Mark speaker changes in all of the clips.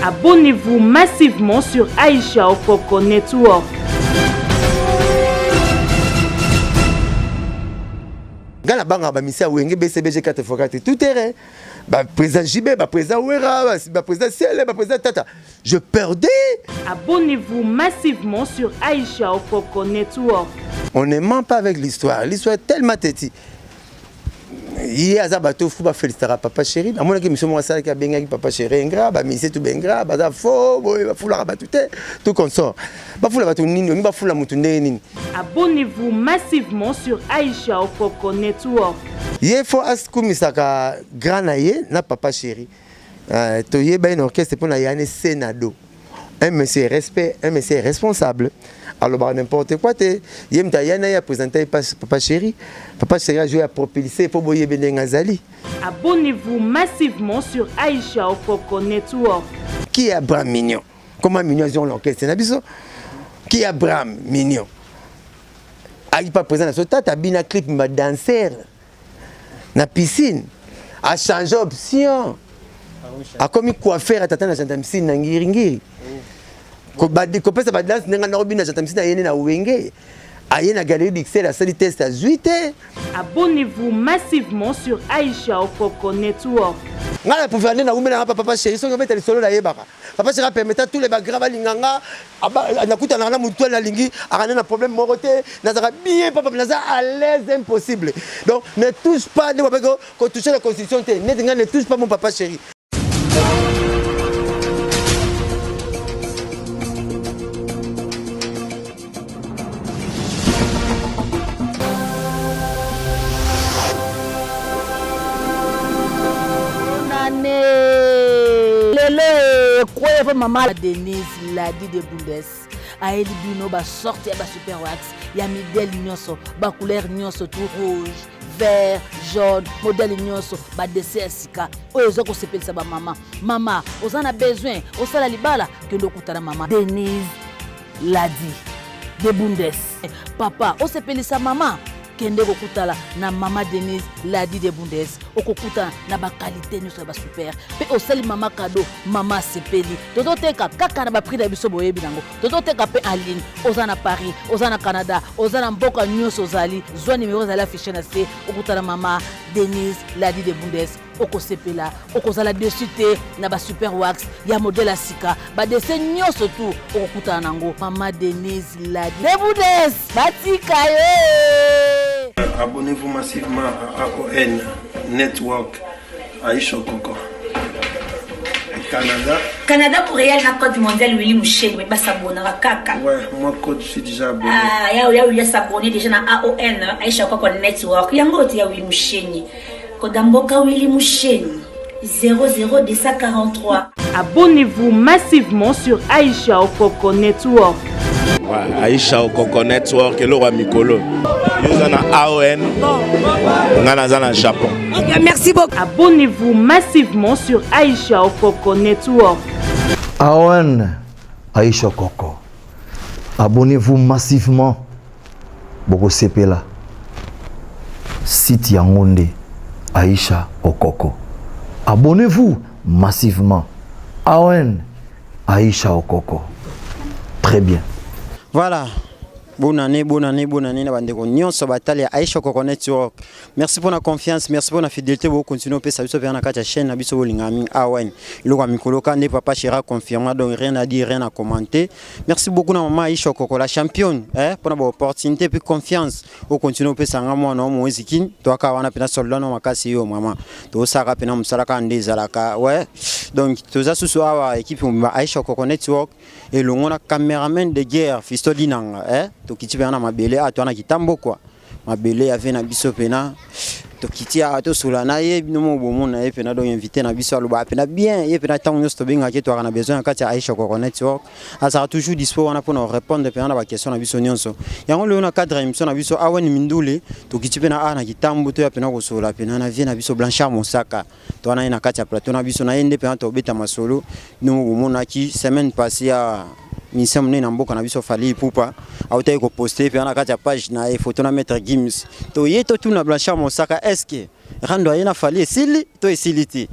Speaker 1: Abonnez-vous massivement sur Aïcha Okoko Network.
Speaker 2: Gana banga ba misia wenge BCBG 4x4 tout terrain. Ba président JB, ba président Ouera, ba président Sele, ba président Tata. Je perdais.
Speaker 1: Abonnez-vous massivement sur Aïcha Okoko Network.
Speaker 2: On ne ment pas avec l'histoire. L'histoire est tellement têtue. Il y a Zabato Fou ba féliciter papa chéri. À mon avis monsieur Mouassa qui a benga papa chéri ingra, ba misia tout bengra, ba fo, ba fou la ba tout consort. Ba fou la ba tout nini, ba fou la mutu nini.
Speaker 1: Abonnez-vous massivement sur Aïcha Okoko Network.
Speaker 2: Il faut askumisaka grand naye na papa chéri. To yeba un orchestre pour na yane Senado. Un monsieur respect, un monsieur responsable. Alors bah n'importe quoi te yemta yana ya présenter papa chéri. Papa chéri a joué à propulser pour boyer benengazali.
Speaker 1: Abonnez-vous massivement sur Aïcha Okoko Network.
Speaker 2: Qui est Abraham Mignon? Comment Mignon ont l'orchestre na biso? Qui est Abraham Mignon? Aïe pas présent dans ce tas, t'as bien un clip ma danser na piscine. A changer option. A comme coiffeur à tata na janta piscine na ngiringiri. Ko badi ko pesa badance nenga na robina janta piscine na yene na wenge. Aïe na galerie d'Ixelles à salle test à 8.
Speaker 1: Abonnez-vous massivement sur Aïcha Okoko Network.
Speaker 2: Ngala pour venir na umena papa chéri so ngobeta solo la yebaka. Papa chéri permettre tous les bagrava linganga na kuta na mutu na lingi akana na problème moroté nazaka bien papa naza à l'aise impossible. Donc ne touche pas ne pas que toucher la constitution ne touche pas mon papa chéri.
Speaker 3: Maman Denise Ladi de Bundes a éliminé ba sorti ba super wax ya modèle nyonso ba couleur nyonso tout rouge vert jaune modèle nyonso ba dessin sika oyo zo ko sepelisa ba mama ozana besoin osala libala kendo kutana mama Denise Ladi de Bundes papa osepelisa mama kende kokutala na mama Denise Ladi de Bundes okokuta na ba qualité nyonso ba super pe osali mama cadeau mama sepeli toto teka kaka na ba prix na biso boyebi nango toto teka pe en ligne ozana Paris ozana Canada ozana mboka nyonso zali zwa numéro za la fiche na se okutala mama Denise Ladi de Bundes okosepela okozala dessus te na ba super wax ya modèle asika ba dessin nyonso tout okokuta nango mama Denise Ladi de Bundes batika ye.
Speaker 4: Abonnez-vous massivement à AON Network Aïcha Okoko.
Speaker 5: Canada pour réel na code mondial Willy Mouché mais pas s'abonner à kaka.
Speaker 4: Ouais, moi code je suis déjà abonné.
Speaker 5: Ah, il y a s'abonner déjà na AON Aïcha Okoko Network. Yango ti ya Willy Mouché. Code mboka Willy Mouché 00243.
Speaker 1: Abonnez-vous massivement sur Aïcha Okoko Network.
Speaker 6: Ouais, Aïcha Okoko Network et le roi Mikolo. Nous sommes à AON, nous sommes au Japon.
Speaker 3: Okay, merci beaucoup.
Speaker 1: Abonnez-vous massivement sur Aïcha Okoko Network.
Speaker 7: AON Aïcha Okoko. Abonnez-vous massivement. Boko Sepela. Site Yangonde Aïcha Okoko. Abonnez-vous massivement. AON Aïcha Okoko. Très bien.
Speaker 8: Voilà. Bonne année, na bandeko nyonso batali ya Aïcha Okoko Network. Merci pour la confiance, merci pour la fidélité, vous continuez à faire ça sur la chaîne na biso bolingami awen. Iloko mikolo kande papa Chira confirma donc rien à dire, rien à commenter. Merci beaucoup na maman Aïcha Okoko la championne pour la opportunité puis confiance. Vous continuez à faire ça ngamo na mozikin, to ka wana pena soldat na makasi yo maman. To saka pena musala ka ndezalaka ouais. Donc to za susu awa équipe Aïcha Okoko Network et le ngona cameraman de guerre Fisto Dinanga to kiti pena mabele atwana kitambo kwa mabele avait na biso pena to kiti ato sulana ye bino bomona ye pena donc invité na biso aloba pena bien ye pena tango nyosto benga ke to ana besoin kati Aïcha Okoko Network azara toujours dispo wana pour répondre pena na ba question na biso nyonso yango le na cadre émission na biso awen mindule to kiti pena ana kitambo to ya pena ko sula pena na vie na biso Blanchard Mosaka to ana ina kati ya plateau na biso na yende pena to beta masolo no bomona ki semaine passée à mission na mboka na biso fali pupa autai ko poster pe na kati ya page na photo na maître Gims to yeto tout na Blanchard Mosaka est-ce que rando yana fali esili to esiliti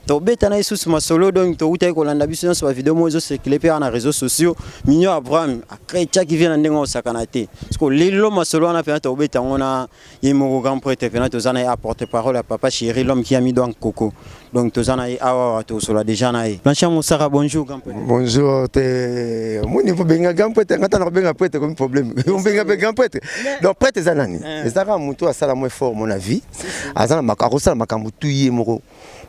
Speaker 8: tobeta na isusu masolo donc touta kolanda biso nyonso ba vidéo mozo circuler pe na réseaux sociaux Mignon Abraham après qui vient ndenge osakana te parce que lelo masolo na pe tobeta ngona yemo grand prêtre pe na tozana ya porte parole à papa chéri l'homme qui a mis dans coco donc tozana ya awa to solo déjà na ye Blanchard Moussara bonjour grand prêtre
Speaker 2: bonjour te mon niveau benga grand prêtre ngata na benga prêtre comme problème on benga grand prêtre donc prêtre zanani ezaka muto asala moi fort mon avis azana makarosa makambu tuye moko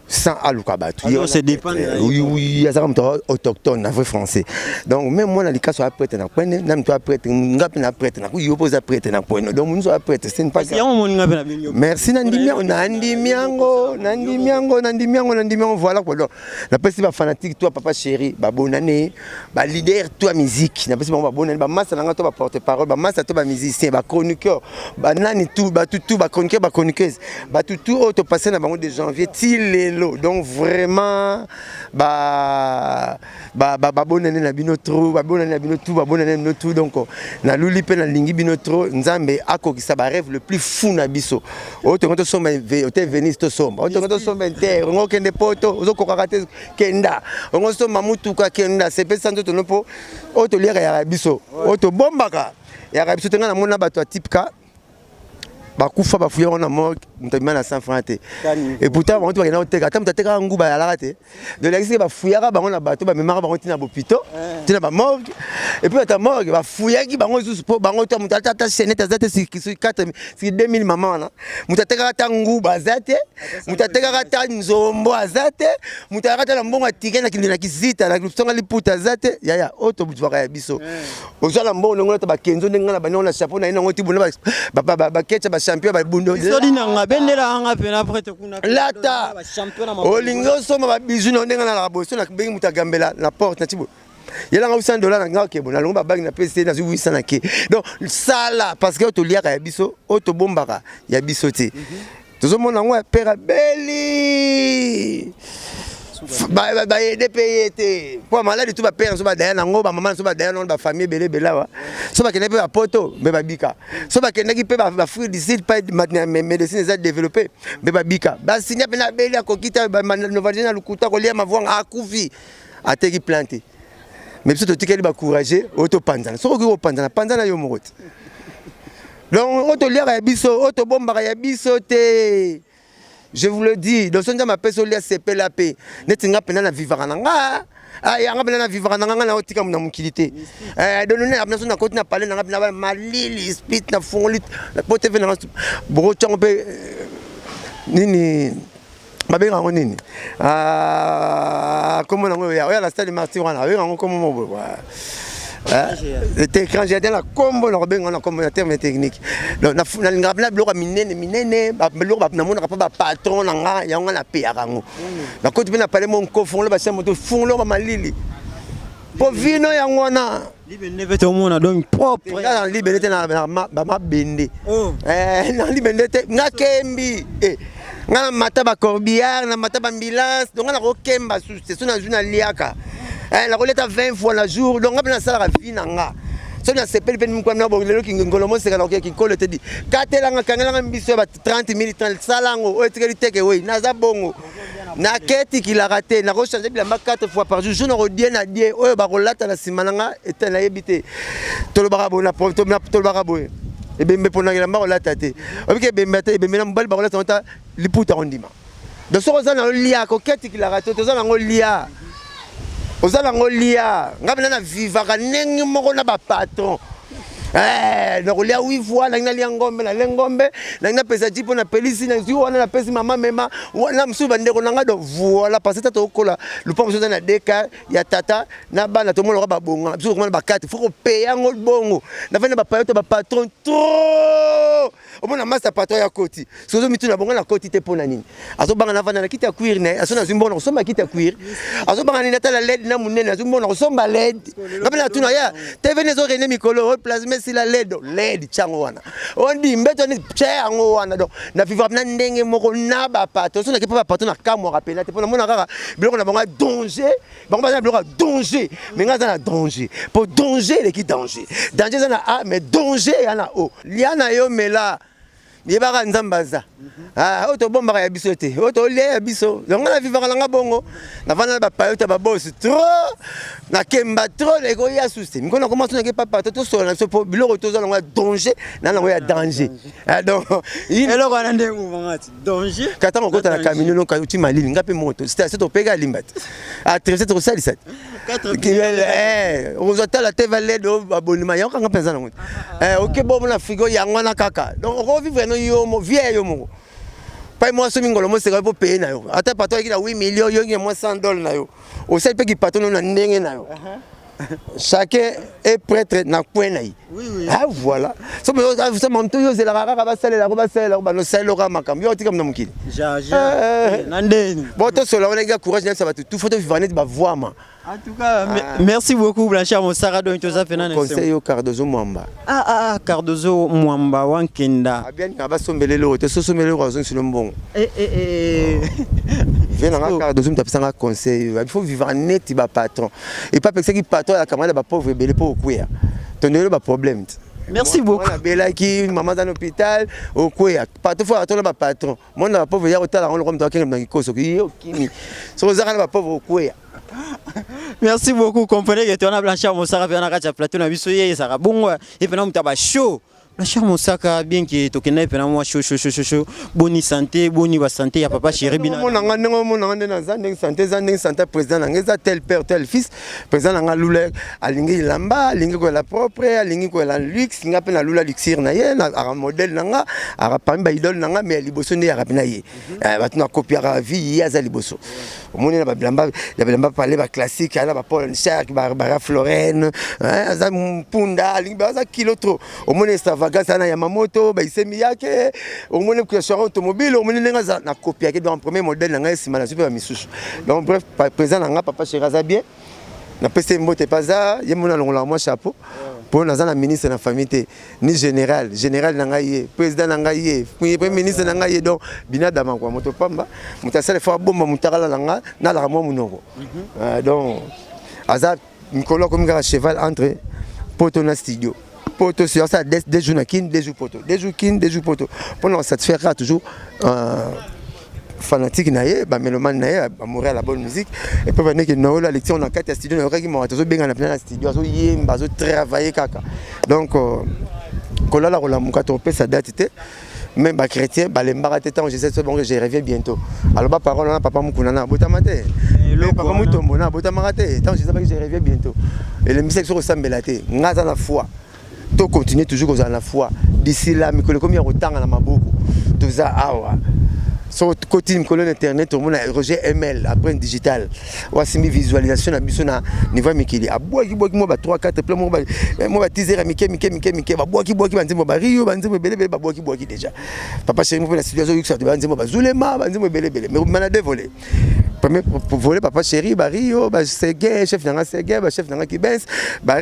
Speaker 2: sans aluka batu
Speaker 8: ça dépend
Speaker 2: oui azaka muto autochtone vrai français donc même moi na likaso a prêtre na kwene na muto a prêtre ngapi na prêtre na kuyo posa prêtre na kwene donc muno a prêtre c'est pas merci nandimiango voilà quoi donc la pesi ba fanatique toi papa chéri ba bonane ba leader toi musique na pesi ba bonane ba massa na toi ba porte parole ba massa toi ba musicien ba chroniqueur ba nani tout ba tout ba chroniqueur ba chroniqueuse ba tout auto passer na bango de janvier tilelo donc vraiment ba bonane na bino trop ba bonane na bino tout ba bonane na tout donc na luli pe na lingi bino trop nzambe akokisa ba rêve le plus fou na biso auto quand somba hôtel Venise to somba auto quand somba inter ngokende poto ozokokaka te kenda ongo somba mutuka kenda sepe santo to nopo auto liaka ya biso auto bombaka ya biso tenga na mona bato type ka bakufa bafuya on a mort mutamina na 100 francs te et pourtant on va na teka tam teka nguba ya larate de l'exi bafuya ka bango na bato ba memara bango tina bopito tina ba morgue et puis ta morgue bafuya ki bango juste po bango to mutata ta chaîne ta zate si 4 si 2000 maman na mutateka ta nguba zate mutateka ta nzombo azate mutateka ta mbongo atike na kindina kisita na kusonga liputa zate ya auto butwaka ya biso ozala mbongo ngona ta bakenzo ndengana banona chapeau na ina ngoti buna ba ketcha champion ba bundo
Speaker 8: sodi nanga bendela anga pe na prêtre kuna
Speaker 2: lata
Speaker 8: champion na
Speaker 2: olingo soma ba bizu na ndenga na boso na bengi mutagambela na porte na tibo yela nga $100 na ngake bona longo ba bangi na PC na 800 na ke donc sala parce que to liaka ya biso to bombaka ya biso te tozo mona ngwa père beli ba DPT pour malade tout ba père so ba daya na ngo ba maman so ba daya na ba famille belé belawa so ba kene pe ba poto be ba bika so ba kene ki pe ba fruit d'ici pas médecine za développer be ba bika ba signa pe na beli akokita ba novagena lukuta ko lia mavwanga akufi ateki planté mais biso to tikeli ba courager auto panzana so ko panzana panzana yo mokoti donc auto lia ya biso auto bomba ya biso te. Je vous le dis, dans son ma personne là c'est la paix. Netinga pena na vivre nanga. Ah yanga pena na vivre nanga na otika na mukilité. Donner la personne na côté na parler na malili spit na fongoli. La pote venir bro chambe nini babenga ngo nini. Comment na ngo ya la stade Martin wana. Ngo comment mo. Le écran j'ai la combo na benga na combo na terme technique donc na ngabla bloka minene ba bloka na mona pas ba patron na nga ya nga na pe arango na côté pe na parler mon kofon le ba se moto fon le ba malili po vino ya ngwana
Speaker 8: libende veto mona donc propre
Speaker 2: na libende na ba mabende na libende te nga kembi nga mata ba corbillard na mata ba ambulance donc na ko kemba c'est so na jouna liaka la roleta 20 fois la jour donc on a ça la vie nanga so na sepel pe mko na bolelo ki ngolomo se kala ki kolo te di katela nga kangela mbiso ba 30 000 30 salango o etikeli teke we na za bongo na keti ki la raté na ko changer bilamba 4 fois par jour je na rodie na die o ba rolata na simananga etela yebite tolo barabo na tolo barabo e bembe pona ngela rolata te o ke bembe te bembe na mbal ba rolata ta liputa ondima donc so za na lia ko keti ki la raté to za na ngolia ozala ngolia ngabana na vivaka nengi moko na ba patron na kolia 8 fois na lia ngombe na lengombe na pesa jipo na pelisi na ziwa na pesa mama mema na msuba ndeko nanga do voilà parce que to kola le pompe na deka ya tata na bana to mona ba bonga biso ko ba 4 faut payer ngol bongo na vena ba payoto ba patron trop omona master patron ya koti sozo mitu na bonga na koti te pona nini azo banga na vana na kita cuir ne azo na zimbo na soma kita cuir azo banga ni nata la led na munene azo mbona soma led na bana tuna ya te vene zo rene mikolo plasme si la led chango wana on dit mbeto ni chango wana donc na vivre na ndenge moko na ba patron so na ke pa patron na kamwa rapela te pona mona kaka biloko na bonga danger bango ba na biloko danger mais nga za na danger pour danger le ki danger za na a mais danger ya na o liana yo mela yebaka nzambe aza oyo tobombaka ya biso te oyo tolia ya biso yango na vivaka nanga bongo navanda na bapayote babosi trop nakemba trop ekoya susi te mikolo nakoma so nake papato tosola na biso mpo biloko toza nango ya danger na nango ya danger donc
Speaker 8: eloko wana ndenge ovangati danger
Speaker 2: katanga okota na kamino noka uti malili nga mpe moto se topeka alimba te atrese tokosalisa te okozwa tala te valede abonima yango kanga mpenza nango te okebomona frigo yango wana kaka donc okovivre no yo vie yo moko pa moi so mingolo mo seka po payer na yo ata pato ki na 8 millions yo ngi moi $100 na yo osali pe ki pato na ndenge na yo chacun est prêtre na point na yi ah voilà so mon to yo zela kaka basalela ba no sala ka makambo yo tika mna mukili na ndeni bon to solo on a courage na sabatu tout faut vivre net ba voix.
Speaker 8: En tout cas, merci beaucoup Blanchard Moussara donc tu as fait un
Speaker 2: conseil au Cardozo Mwamba.
Speaker 8: Cardozo Mwamba wankenda.
Speaker 2: Bien ngaba sombelelo te so sombelelo ko sur le bon. Viens dans Cardozo m'tapisa conseil, il faut vivre net ba patron. Et pas penser que patron la camarade ba pauvre belé pour courir. Tonner ba problème.
Speaker 8: Merci beaucoup.
Speaker 2: On a bela qui maman dans l'hôpital au courir. Patron faut attendre ba patron. Moi na pauvre ya hôtel on le comme dans qui koso qui kimi. So za ba pauvre au courir.
Speaker 8: Merci beaucoup. Comprenez que tu as Blanchard Moussara fait un plateau na biso ye ça bon et puis na mutaba show. Blanchard Moussaka bien que tokena pe na moi show boni santé boni ba santé ya papa chéri bina.
Speaker 2: Mon nanga na zande santé président nanga tel père tel fils président nanga lula alingi lamba alingi ko la propre alingi ko la luxe nga pe na lula luxir na ye na modèle nanga ara parmi ba idole nanga mais liboso ne ya rapina ye. Ba tuna copier la vie ya za liboso. Omoni na ba bilamba parler ba classique ala ba Paul Shark ba Florène za mpunda alingi ba za kilo trop. Omoni Vagasana Yamamoto, Baisemi Yake, au moins que sur automobile, au moins na copie qui dans premier modèle na sima na super misusu. Donc bref, présent na papa Cheraza bien. Na pese mbote paza, yemona longola moi chapeau. Pour na ministre na famille ni général na ye, président na ye, premier ministre na ye donc bina dama kwa moto pamba, mutasale fa bomba mutakala na la mo munoko. Donc aza Nicolas comme un cheval entre poto na studio. Poto sur ça des jours na kin des jours poto des jours kin des jours poto pour nous satisfaire toujours fanatique naie ba mélomane naie ba mourir la bonne musique et puis venir que nous la lecture na 4 studio na qui m'a toujours bien na plein studio zo yemba zo travailler kaka donc kola la rola muka to pesa date te même ba chrétien ba lembara te temps je sais bon que je reviens bientôt alors ba parole na papa mukuna na botamate le papa mutombo na botamate tant je sais pas que je reviens bientôt et le musique sur sambela te ngaza na foi to continuer toujours dans la foi d'ici là mikolo comme ya rotanga na maboko toza awa so côté mikolo internet tout le monde Roger ML après digital wasimi visualisation na biso na niveau mikili abwaki mo ba 3 4 plein mo ba teaser mike ba bwaki banzimo ba rio banzimo belebele ba bwaki déjà papa chéri mo na situation yuxa banzimo ba zulema banzimo belebele mais mana deux volets premier volet papa chéri ba rio ba Sege chef nanga Sege ba chef nanga Kibens ba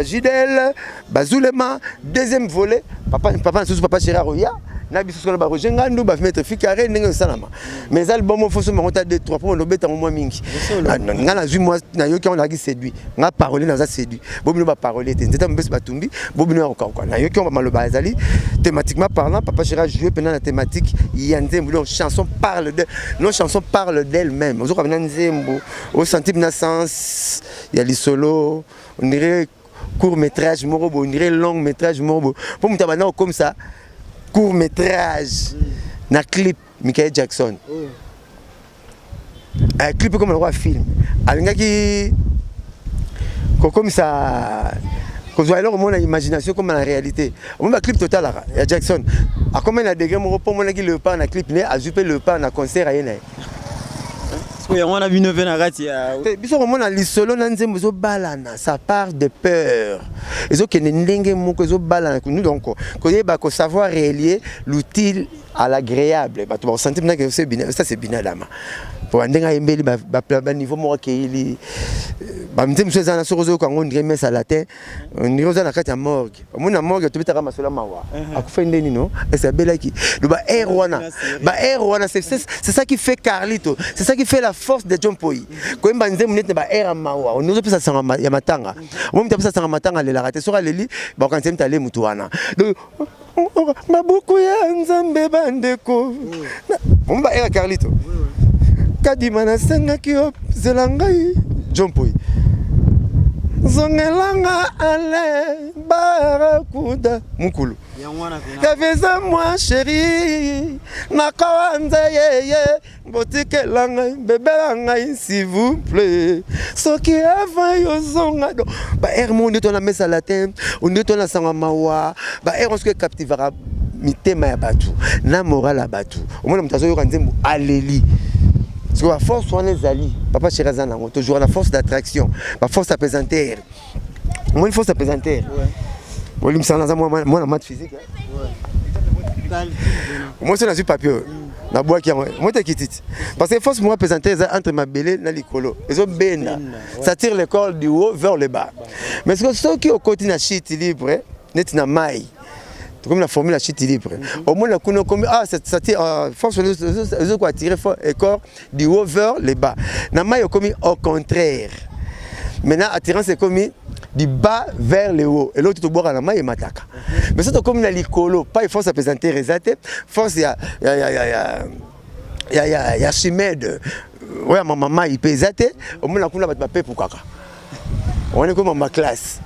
Speaker 2: Jidel ba zulema deuxième volet papa sous papa chéri Roya na biso ko ba Roger Ngandu ba mettre ficaré ndenge salama mais album faut se monter 2 3 pour no beta mo mingi nga na zui moi na yo ki on a qui séduit nga parler na za séduit bobino ba parler te nzeta mbesi batumbi bobino ko na yo ki on ba maloba ezali thématiquement parlant papa chéri a joué pendant la thématique yanze mbilo chanson parle de nos chansons parlent d'elle-même ozo ka nzembo au sentiment na sens ya li solo on dirait court métrage morobo on dirait long métrage morobo pour mutabana comme ça court métrage na clip Michael Jackson un clip comme le roi film alingaki comme ça quand vous allez mon imagination comme la réalité on va clip total à Jackson a combien de degrés mon repos mon le pas na clip né a zuper le pas na concert à yena
Speaker 8: oui on a vu neuf na rati
Speaker 2: biso comme na lisolo na nzembo zo balana ça part de peur ezo ke ndenge moko zo balana nous donc ko yeba ko savoir relier l'utile à l'agréable. Bah tu vas sentir maintenant que c'est bien, ça c'est bien dama. Pour un dingue embelli ba niveau moi qui ba mtem so zana sorozo ko on dirait messe à latin on dirait zana kati ya morgue mon na morgue to bitaka masola mawa akufa ndeni no et c'est bela qui ba erwana c'est ça qui fait Carlito, c'est ça qui fait la force de John Poi ko mba nzemu net ba era mawa on nous pesa sanga ya matanga mo mtapesa sanga matanga le la raté sora leli ba kan temta le mutu wana donc mabuku ya nzambe bandeko on ba era Carlito kadima na senga kio zelangai John Poi zongelanga ale barakuda mukulu kaveza moi chérie nakawanza yeye botike langa bebelanga s'il vous plaît soki avant yozonga do ba hermone to na mesa latin on to na sanga mawa ba on se captivera mitema ya batu na moral ya batu omona mutazo yo kanzembu aleli. Parce que la force on les alliés, papa Chirazana, on toujours la force d'attraction, la force apesanteur. Moi une force apesanteur. Moi il me semble moi la maths physique. Moi c'est dans un papier. Na bois qui moi t'es quitte. Parce que force moi apesanteur entre ma belé na likolo. Ils ont benda. Ça tire le corps du haut vers le bas. Mais ceux qui au côté na shit libre, net na maille. Comme la formule à chute libre. Au moins, ça tire force les autres tirer le corps du haut vers le bas. Nama est commis au contraire. Maintenant, attirance c'est commis du bas vers le haut. Et l'autre, tu bois à la main et m'attaque. Mais c'est comme la licolo, pas une force à présenter résultat. Force, il y a Chimède. Ouais, ma maman, il peut exater. Au moins, la couleur va te paper pour caca. On est comme ma classe.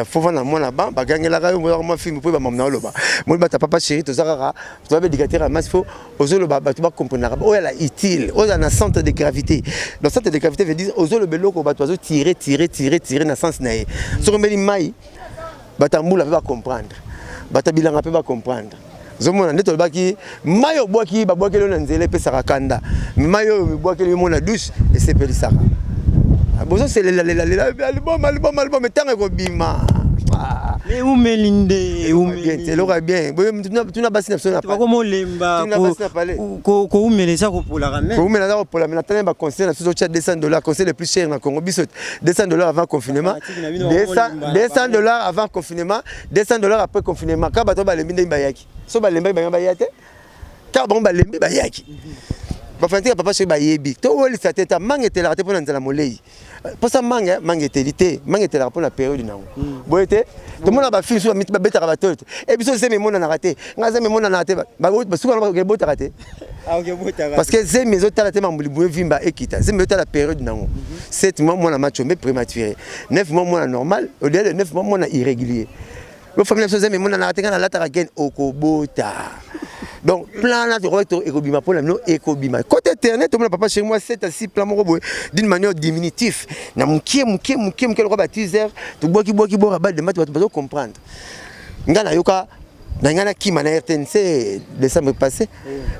Speaker 2: Faut voir moi là-bas, bah gagner la radio, moi film, puis bah m'emmener là-bas. Moi bah ta papa chéri, tout ça rara, tu vas éducateur à masse, faut oser le bah tu vas comprendre. Oh elle a utile, oh elle a un centre de gravité. Le centre de gravité veut dire oser le bello, bah tu vas tirer dans sens naé. Sur un bel maï, bah ta moule va comprendre, bah ta bilan va comprendre. Zomona neto baki mayo boaki ba boaki le nzele pe sarakanda. Mayo boaki le mona douche et c'est pelisa. Bonjour, c'est l'album, mais tant que bima.
Speaker 8: Mais où melinde, où
Speaker 2: c'est l'aura bien. Tu n'as pas si neuf.
Speaker 8: Comment lemba, où melinde ça pour la ramener.
Speaker 2: Où melinde pour la ramener. T'as un conseil, sur $200, conseil le plus cher dans Congo. $200 avant confinement, $200 avant confinement, $200 après confinement. Quand bateau ba lemba bayaki. So ba lemba bayate. Quand bon ba lemba bayaki. Bafantika papa chez bayebi to woli sa teta mangete la raté pour nzala molei pour ça mangete la pour la période nango boyete to mona ba film sur ba mit ba beta rabatot et biso c'est mona na raté ngaza mona na raté ba suka ba bota raté parce que c'est mes autres raté mambuli boye vimba ekita c'est mes la période nango 7 mois moi na match mais prématuré 9 mois moi normal au lieu de 9 mois moi na irrégulier le famille so c'est mona na raté kana la taragen okobota. Donc, plan là, tu vois, écobima pour l'amener écobima. Côté internet, tout le monde papa chez moi, 7 à 6 plans d'une manière diminutive. Na mouké, quel roi baptiseur, tu bois qui rabat de maths, tu vas comprendre. Ngana yoka, ngana qui m'a RTNC décembre passé,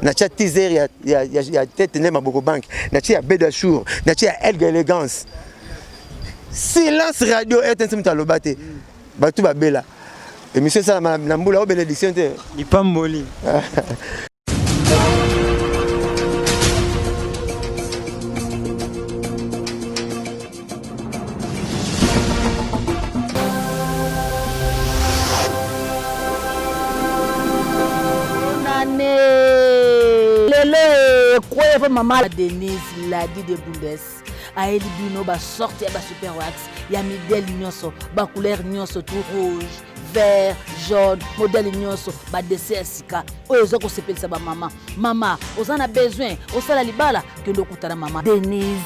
Speaker 2: na tia teaser, il y a tête nema Boko Bank, na tia Bedachour, na tia Elga Élégance. Silence radio RTNC mutalobate. Batu babela. Et monsieur ça la mboula au bénédiction te
Speaker 8: il pas moli
Speaker 3: nane lele quoi maman Denise l'a dit de Bundes a elibino ba sortir ba super wax ya midel nyonso ba couleur nyonso tout rouge vert jaune modèle nyonso ba dessert sika oyo zoko sepelisa ba mama ozana besoin osala libala kendo kutana mama Denise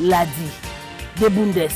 Speaker 3: l'a dit de Bundes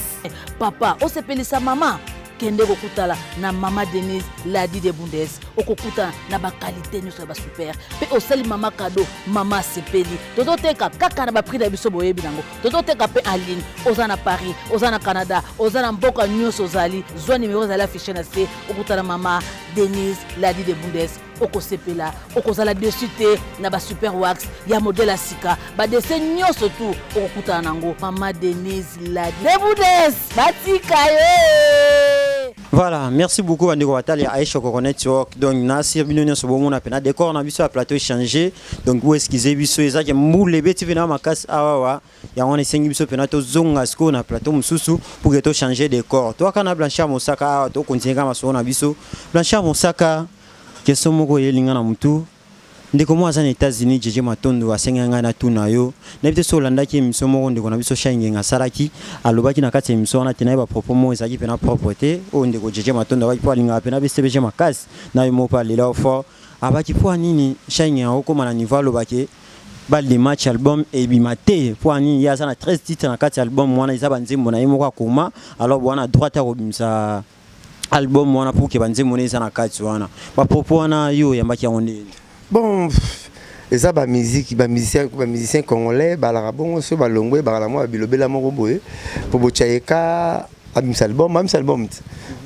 Speaker 3: papa osepelisa mama kende kokutala na mama Denise l'a dit de Bundes okokuta na ba qualité nyonso ba super pe osali mama cadeau mama sepeli toto teka kaka na ba prix na biso boyebi nango toto teka pe en ligne ozana Paris ozana Canada ozana mboka nyonso zali zwa numéro za la affiché na se okutala mama Denise l'a dit de Bundes okosepela okozala dessus te na ba super wax ya modèle asika ba dessin nyonso tout okokutana nango mama Denise l'a dit de Bundes batika ye
Speaker 8: Voilà, merci beaucoup Bandeko Watali Aïcha Kokoko Network. Donc na sirbino so bomo na pena décor na biso à plateau changé. Donc vous excusez biso ezaki moule beti vena makas awa ya on esengi biso pena to zonga sko na plateau mususu pour que to changer décor. Toi kana Blanchard Mosaka to continuer kama so na biso. Blanchard Mosaka question moko yelinga na mutu. Ndeko mo azana États-Unis jeje matondo asenganga na tuna yo na bite so landaki émission moko ndeko na biso shangenga salaki alobaki na kati émission na tena ba propos mo ezaki pena propreté o ndeko jeje matondo abaki po alinga pena BCBG makasi na yo mo pa lela fort abaki po nini shangenga okoma na niveau alobaki bal de match album et bimate po nini ya sana 13 titres na kati album mwana isa banzembo na yemo kwa koma alors bwana droite à robimsa album mwana pour que banzembo na isa na kati wana ba propos wana yo yambaki onde.
Speaker 2: Bon, et ça, musicien congolais, balarabon, so balongwe, balaramo, bilobela moko boye, pour bochaeka, abim album,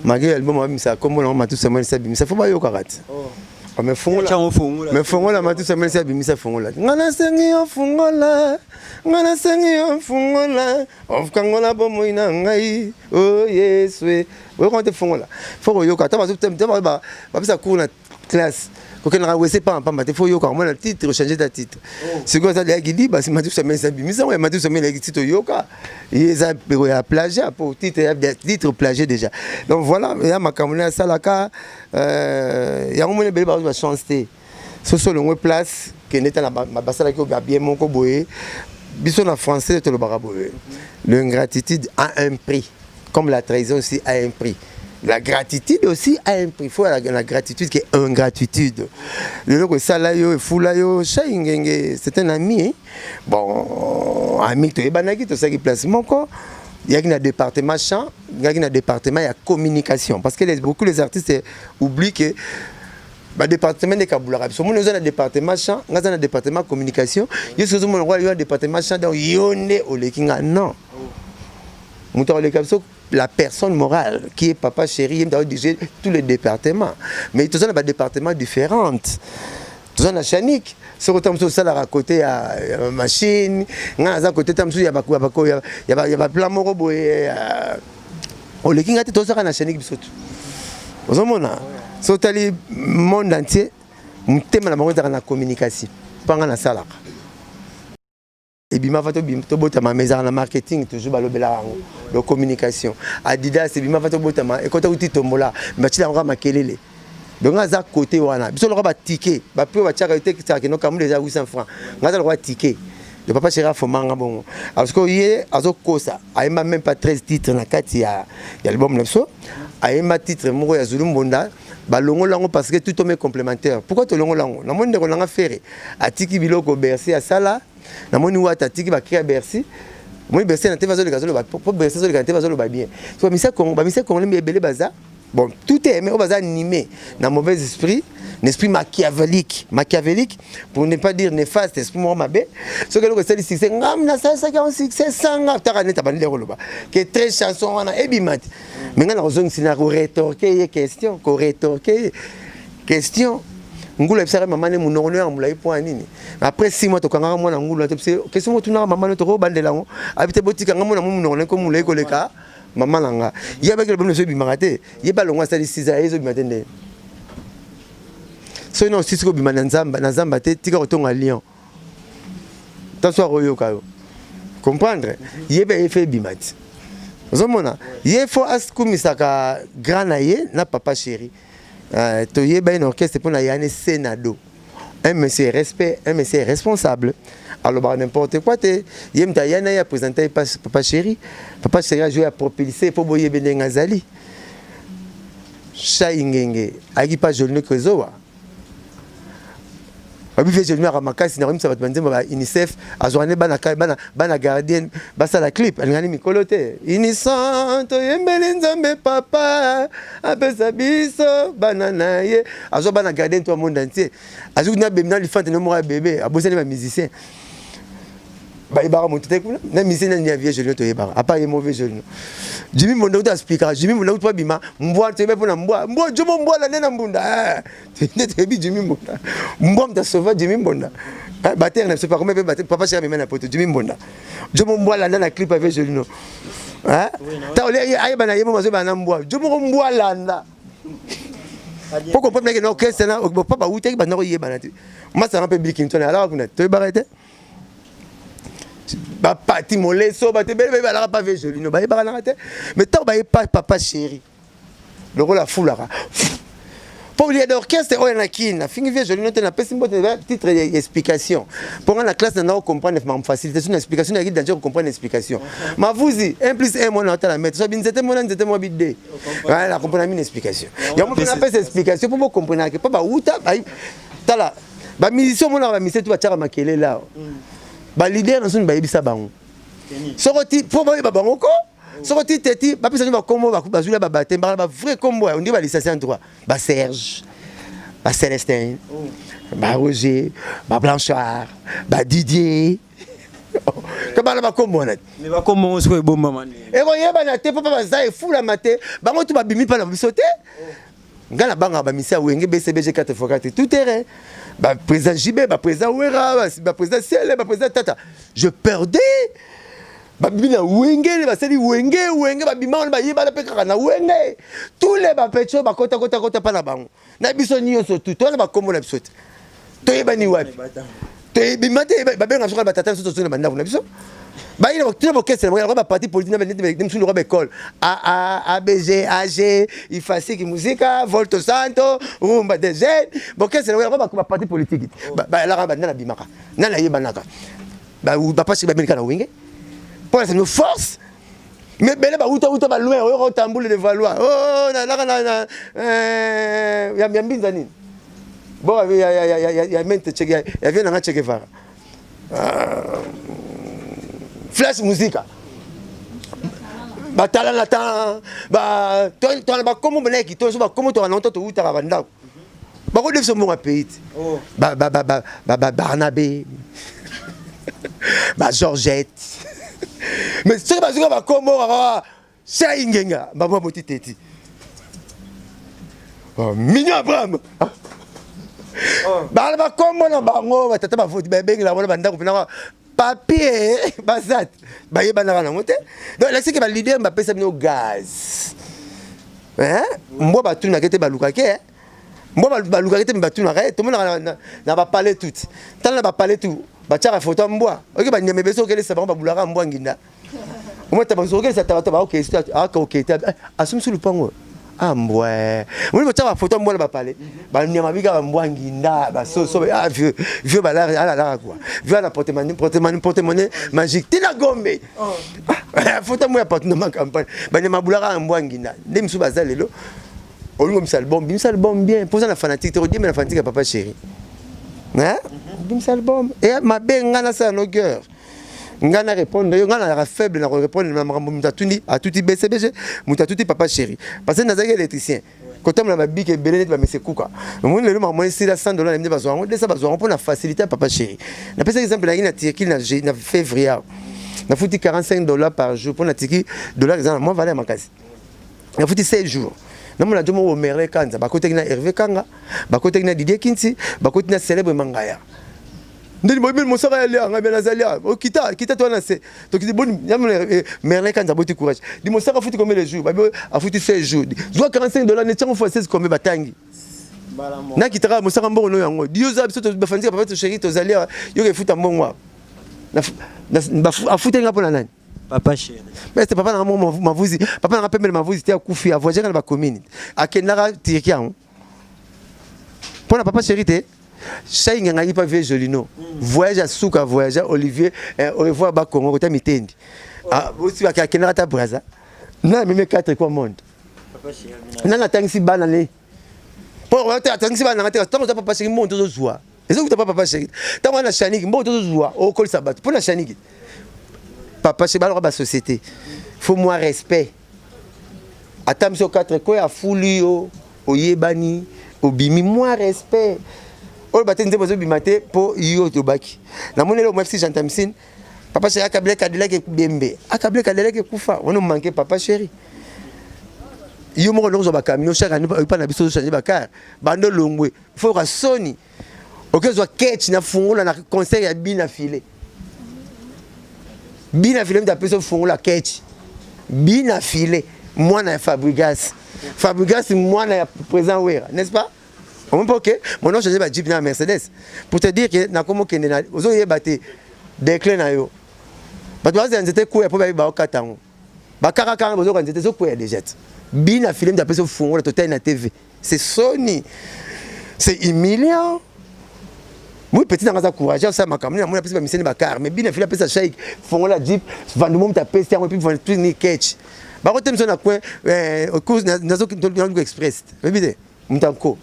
Speaker 2: malgré l'album, abim sa, comme on a tout ça, ça faut pas yo karat. Mais fongola, ma tout ça, mais ça, abim sa fongola. Ngana sengi on fongola, of kangola bomo ina ngai, oh yes we, we quand fongola. Faut yo kata, ba ça court na classe. Quand on a oué pas il faut yoka moi le titre changer de titre. C'est quoi ça les guidi bah c'est m'a tout ça mais ça bimisa ouais m'a tout ça mais les titres yoka ils a plagiat pour titre titre plagié déjà. Donc voilà il y a ma caméra ça là ka il y a un moment belle va chanter. Ce sont le place que n'était la ma basala qui a bien mon koboé. Bison en français te le baraboé. L'ingratitude a un prix comme la trahison aussi a un prix. La gratitude aussi a un prix. Il faut la gratitude qui est ingratitude. Le loco salayo et foulayo, c'est un ami. Hein? Bon, ami, tu es banaki, tu sais qui place mon corps. Il y a un département chant, il y a un département il y a communication. Parce que beaucoup les artistes oublient que le département de Kaboularabi. Si on a un département chant, on a un département communication. Il y a un département chant, donc il y a un non. La personne morale qui est papa chéri, il doit diriger tous les départements. Mais tous on a des départements différents. Tous on a chanik. Sur autant que ça à côté à machine, à côté il y a plein de robots et on les kinga tous ça na chanik biso. Vous avez sur le monde entier, mon thème la communication. Pas na sala. Et bima fato bim to botama maison na marketing toujours balobela la communication Adidas et bima fato botama et quand tu tombola mais la makelele donc à côté wana biso le ba ticket ba peu ba tchaka te ki no kamu déjà 800 francs ngaza le ticket le papa chéra fomanga bon parce que hier azo kosa aima même pas 13 titres na kati ya album leso aima titre moko ya Zulu Mbonda balongo lango parce que tout est complémentaire. Pourquoi to longo lango na monde ko langa faire atiki biloko Bercy à sala na moni wata atiki ba créer Bercy moi Bercy na te vazo le gazolo ba pour Bercy zo le gante vazo le ba bien so misa Congo le belé baza bon tout est aimé au baza animé na mauvais esprit un esprit machiavélique pour ne pas dire néfaste esprit mo mabe so que le c'est succès ngam na ça qui a un succès sanga ta kaneta bandele ko loba que très chanson wana ebimati mais ngana ozong scénario rétorquer question ngula ebisaka maman ne munongo ya mulai point nini après 6 mois to kanga mwana ngula to question mo tuna maman ne to ko bandela ngo habite botika ngamo na munongo ko mulai ko leka maman langa yeba ke le bonne so bimangate yeba longwa sali 6 ans ezo bimatende so non si ko bimana nzamba te tika ko tonga lion taso royo kayo comprendre yeba effet bimati zomona il faut askumisaka granaye na papa chéri to yeba un orchestre pour na yane senado un monsieur respect un monsieur responsable alors n'importe quoi te yemta yana ya présenter papa chéri a joué à propulser pour boyer benengazali chaingenge aki pas joli krezoa abi fait joli à makasi na rimsa batbanze ba UNICEF azwane bana gardien basa la clip alingani mikolote innocent yembele nzambe papa apesa biso banana ye azo bana gardien tout le monde entier azu na bemna lifante no mora bébé abosani ba musicien ba ibara montete kuna na musicien na vieux joli to yebara apa ye mauvais joli Jimmy Mbonda uta speaker Jimmy Mbonda utwa bima mbwa tebe pona mbwa jomo mbwa la nena mbunda tebi Jimmy Mbonda mbwa mta sauva Jimmy Mbonda bater ne sais pas comment papa chéri même na poto Jimmy Mbonda jomo mbwa la nena clip avec Jolino Hein? T'as olé aïe bana yemo mazo bana mboa. Je me remboa landa. Pour comprendre que non que c'est là papa ou t'es bana yé bana. Moi ça rappelle Bikinton alors vous n'êtes pas arrêté. Ba parti molé so ba te belle ba pas vu joli no ba ba na tête. Mais t'as ba pas papa chéri. Le rôle la foule là. Pour les d'orchestre on a qui na fini vieux joli no te na pesi mbote titre explication. Pour la classe na comprendre ma facilitation une explication na guide danger comprendre explication. Ma vous 1 plus 1 moi na ta la mettre. So bin c'était moi bidé. Voilà comprendre une explication. Ya moi na pesi explication pour comprendre que pas uta ba tala ba musicien moi na ba musicien tu va tirer makele là. Ba leader na sunu ba yebisa bango. Sokoti pour ba bango ko sokoti teti ba pesa ba kombo ba zula ba batem ba vrai kombo on dit ba licencié en droit ba Serge ba Célestin ba Roger ba Blanchard ba Didier Comment ba kombo na
Speaker 8: mais ba kombo on se bon maman
Speaker 2: e ko yeba na te papa ba za e fula mate bango tu ba bimi pa na bisote ngana banga ba misia wenge BCBG 4x4 tout terrain. Bah, président JB, bah, président Ouera, bah, président Ciel, bah, président Tata. Je perdais. Bah, bina wenge, bah, c'est dit wenge, bah, bima, bah, yeba, la pekara, na wenge. Tous les bah, pecho, bah, kota, pas la bango. Na biso nyo surtout, toi, bah, comme on a biso. Toi, yeba ni wapi. Toi, bima, bah, ben, on a tata, surtout, na banda, on a biso. Bah, il y a tout le orchestre, il y a un parti politique, il y a une école. ABG, AG, IFASI, musique, Volto Santo, Rumba des jeunes. Bon, qu'est-ce que c'est un parti politique? Bah, là, il y a Bimaka. Nana Yebanaka. Bah, ou pas si Bamilka na Wenge. Pour ça, nous force. Mais là, bah, où t'as loin, au tambour de Valois. Oh, là, il y a bien Binzani. Bon, il y a Mente Tchèque, il y a bien un Tchèque Vara. Flash musique. Bah talent bah toi bah comment on est qui toi comment tu as longtemps tu as banda. Bah on devait se mon pays. Bah Barnabé. Bah Georgette. Mais c'est parce que bah comment ça ingenga bah moi moti teti. Oh mignon Abraham. Bah comment on bah ngo bah tata bah faut bah benga la banda ko pena papier bazat ba yebana na mote donc là c'est que ba leader m'a pesa bino gaz hein mbo ba tuna kete ba lukake mbo ba lukake te ba tuna re tout le monde na ba parler tout tant na ba parler tout ba tira photo mbo OK ba nyame beso kele sa ba bulaka mbo nginda o mota ba so kele sa ta ba OK OK assume sur le pango ah mbwe moni ba photo mbo ba parler ba nyama bika mbo nginda ba so vieux ba la quoi vieux na porte-monnaie magique tina gombe photo mbo ya porte na campagne ba nyama bulaka mbo nginda ndem su baza lelo olingo misal bombe bien pour ça la fanatique te redire mais la fanatique papa chéri hein misal bombe et ma benga na sa no cœur ngana répondre yo ngana la faible na répondre na mutatundi a tuti BCBG mutatuti papa chéri parce que nazaki électricien quand on a bique belé ba monsieur kuka moi le moi c'est la $100 n'aime pas besoin de ça besoin pour la facilité papa chéri na pesa exemple na Turquie na février na fouti $45 par jour pour na Turquie dollar exemple moi valait ma case na fouti 16 jours na mona jomo o merle kanza ba côté na Hervé Kanga ba côté na Didier Kinti ba côté na célèbre Mangaya ndeni mobile mosaka ya lea ngabela zalia o kita toi na c'est donc il bon merle kanza boti courage di mosaka fouti combien les jours ba a fouti 16 jours doit $45 ne tient fois 16 combien batangi na kitara mosaka mbongo no yango dio za biso to bafanzi papa to chéri to zalia yo ke futa mbongo na afuta nga pona nani
Speaker 8: papa chéri
Speaker 2: mais c'est papa na mavuzi papa na pembe mavuzi tia kufi a voyager na ba commune akendaka Turquia pona papa chéri te Chai nganga pas vieux jolino voyage à Souka voyage Olivier au revoir ba Congo côté mitendi ah aussi ba kenara ta braza na même 4 quoi monde papa chéri na tangisi banane pour wa tangisi banane tant papa chéri monde to zoa est-ce que papa chéri tant na chaniki monde to zoa au col sabat pour na chaniki papa chéri ba société faut moi respect attention 4 quoi a fulio oyebani obimi moi respect o batenze bozo bimate po yo to baki na monelo mo FC Jantamsin papa chéri akabile kadela ke bembe akabile kadela ke kufa on manquer papa chéri yo mo lonzo ba camion chaque année pas na biso changer ba car bando longwe faut ka soni okezo ketch na fungula na conseil ya bina filé mda peso fungula ketch bina filé moi na Fabregas moi na président Wera, n'est-ce pas? On peut que mon nom changé ba Jeep na Mercedes pour te dire que na komo kende na ozo yebate déclin na yo bato baza nzete ko ya po ba okatango ba kaka bozo ka nzete zo ko ya déjà bina filé m'appelle so fungo la total na TV, c'est Sony, c'est humiliant. Moi petit dans courage ça ma caméra moi pesa miseni bakar mais bina filé pesa shake fungo la Jeep vendement ta pesa et puis vendre tout ni catch ba ko temso na coin au cours nazo kinto express bibide mtanko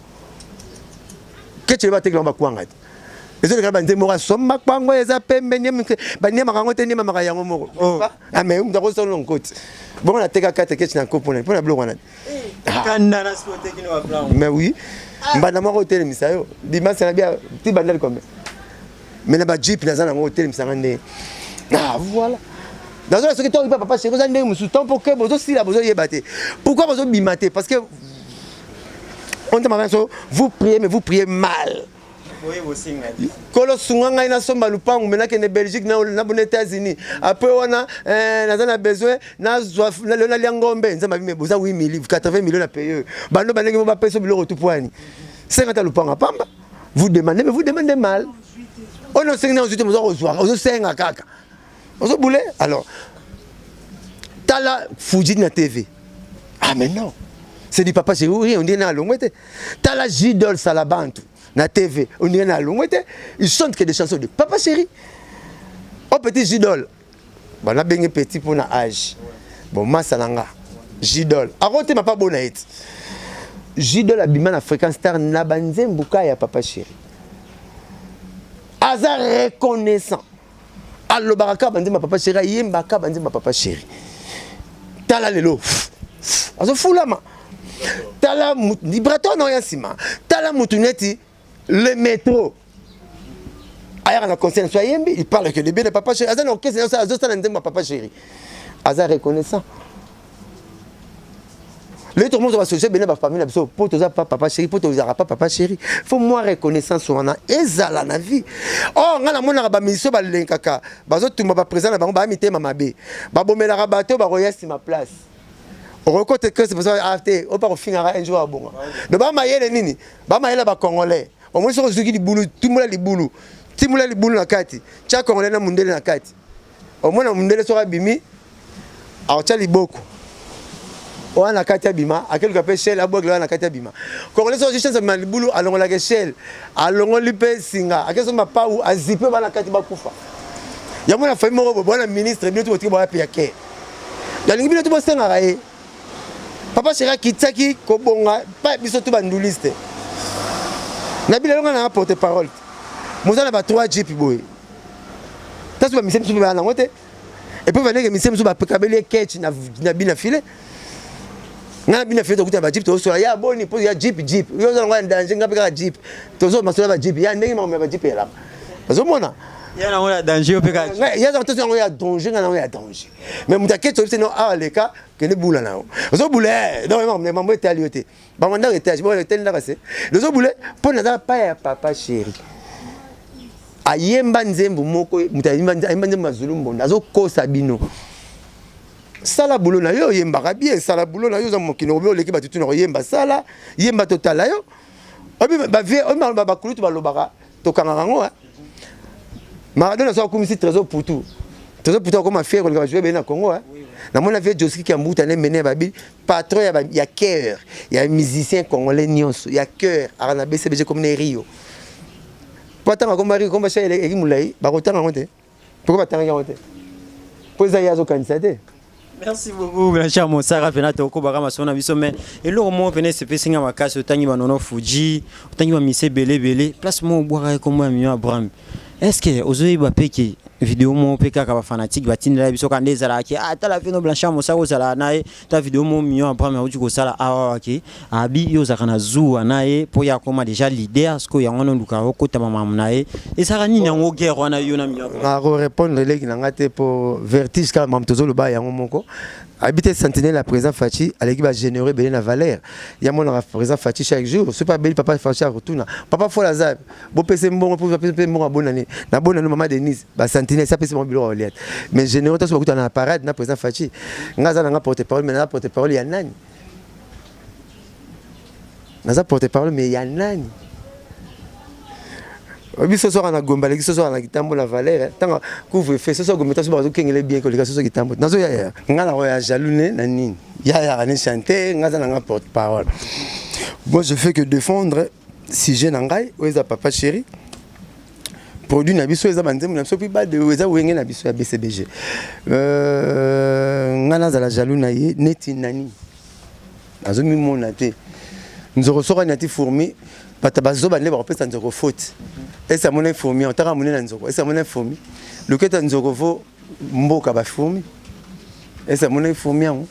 Speaker 2: ketche ba tekla ba kwanga ezo le bande mora somma kwango eza pembe nyem banye makango te nyema makaya ngo moko ah mais mutako so lonkote bon na teka kate ketche na kopona pona blo wana
Speaker 8: kanda na sport tekino wa plan
Speaker 2: mais oui mbana moko hotel misayo dimanche na bia ti bandal comme mais na ba Jeep na zana ngo hotel misanga nde ah voilà dans ce que toi papa chez vous ndé musu temps pour que bozo sila bozo yebate pourquoi bozo bimate parce que on te m'a vous priez mais vous priez mal.
Speaker 8: Oui, vous signez.
Speaker 2: Kolo sunganga ina somba lupangu menake ne Belgique na bon États-Unis. Après on a na besoin na na liangombe nzamba bime boza 8 livres 80 millions à payer. Bando banenge mo ba peso biloko tout poani. 50 lupanga pamba. Vous demandez mais vous demandez mal. On a 5 ans ensuite boza reçoit. On 5 kaka. On se boule alors. Tala Fuji na TV. Ah mais non. C'est du papa chez oui, on dit na longwete. Tala Jidol Salabantu na TV, on dit na longwete. Ils chantent que des chansons de papa chéri. Oh petit Jidol. Bon na bengi petit pour na âge. Bon masalanga. Jidol. Arote ma pas bonaït. Jidol abima na fréquence star na banzembuka ya papa chéri. Azar reconnaissant. Allo baraka banzemba papa chéri, yembaka banzemba papa chéri. Tala lelo. Azo fulama. Tala vibrato non yansima. Tala mutuneti le métro. Aya na conseil soyembi, il parle que le bien de papa chéri. Azan orchestre ça azo tala ndemba papa chéri. Aza reconnaissant. Le tout le monde va se jeter ba famille biso pour toza papa chéri, pour toza pas papa chéri. Faut moi reconnaissance wana ezala na vie. Oh ngana mona ba mission ba lenkaka. Bazo tumba ba présent na bango ba mitema mabe. Ba bomela bateau ba royasi ma place. On reconnaît que c'est pour ça que on va finir un jour à bon. Donc ba mayele nini, ba mayele ba congolais. Au moins sur zuki di boulou, tout moula li boulou. Ti moula li boulou na kati. Tia congolais na mundele na kati. Au moins na mundele sera bimi. Alors tia li boko. On a na kati bima, à quelque peu shell abog na kati bima. Congolais sur juste ma li boulou alongo la shell. Alongo li pe singa. A quelque pa ou azipe ba na kati ba kufa. Ya mona famille mo bo na ministre bien tout ba pa ke. Ya lingi bien tout bo senga raé. Papa chéri kitaki kobonga pa biso to banduliste. Na bila longa na porte parole. Mozana ba 3 Jeep boy. Tasu ba misem su ba na ngote. Et puis venir que misem su ba pekabeli ketch na bina file. Na bina file to kuta ba Jeep to so ya boni po ya Jeep. Yo za ngwa danger ngapi ka Jeep. To so masola ba Jeep ya ndenge ma ba Jeep ya la. Bazo mona.
Speaker 8: Il y a un danger au Pékin.
Speaker 2: Il y a un danger, il y a danger, il y a danger. Mais mon taquet, c'est non, ah, les cas, que les boules là. Les autres boulets, non, mais maman était à l'IOT. Maman était, je vois le tel là passé. Les autres boulets, pour n'a pas papa chéri. Ayemba nzembo moko, mutayimba nzembo mazulumbo, nazo ko sabino. Sala boulot na yo, yemba bien, sala boulot na yo, za mokino, obe oleki batutu na yemba sala, yemba total la yo. Obi ba vie, obi ba kulutu ba lobaka, tokanga rango hein. Maradona so comme si trésor pour tout. Trésor pour tout comme faire on va jouer bien au Congo hein. Na mon avis Joski qui ambuta ne mené babi patron il y a cœur, il y a musicien congolais nyonso, il y a cœur arana BCBG comme les Rio. Patanga comme Mario comme chez les Moulay, ba rotanga ngote. Pourquoi patanga ngote? Poza yazo kanisate.
Speaker 8: Merci beaucoup, Blanchard Monsara Fenato Kobara Masona Bisome. Et le moment venait se faire signer ma casse au Tangi Manono Fuji, au Tangi Mamise Belé, place mon boire comme moi, mieux Abraham. Est-ce que Ozoï Bapeki, vidéo mon PK fanatique, Batine la Biso Kande Zalaki, ah, t'as la fait no Blanchard Monsara Zala Nae, ta vidéo mon mieux Abraham Aouti Sala Awaki, Abi Yozakana Zou Anae, pour Yakoma déjà l'idée, ce qu'il y a un Luka Kota Mamanae, et Sarani Nango Guerre, on a eu un mieux.
Speaker 2: À répondre, les gens pour vertige, car Mamtozo le Baya Monko. Habiter Sentinelle à présent Fachi, à l'équipe à générer Bélina Valère. Il y a mon présent Fachi chaque jour. C'est pas Béli, papa Fachi à retourner. Papa faut la zab. Bon PC bon pour PC bon à bonne année. na bonne maman Denise ba sentinelle ça peut se mobile au liat mais généraux to beaucoup na parade na président Fachi ngaza na porte-parole mais na porte-parole ya nani na porte-parole mais ya nani biso soka na gomba leki soka na kitambo la valeur tanga couvre fait soka gometa so ba kengele bien ko leka soka kitambo nazo ya ngala ro ya jalune na nini ya ne chanter ngaza na porte-parole. Moi je fais que défendre si je n'engaille oza papa chéri produit na biso eza banzemu na biso pi ba de oza wenge na biso ya BCBG ngana za la jalune ye neti nani azo mi monate nzoro soka nati fourmi batabazo ba leba repesa nzoro faute esa mona fourmi otaka mona nzoro esa mona fourmi loketa nzoro vo mboka ba fourmi esa mona fourmi an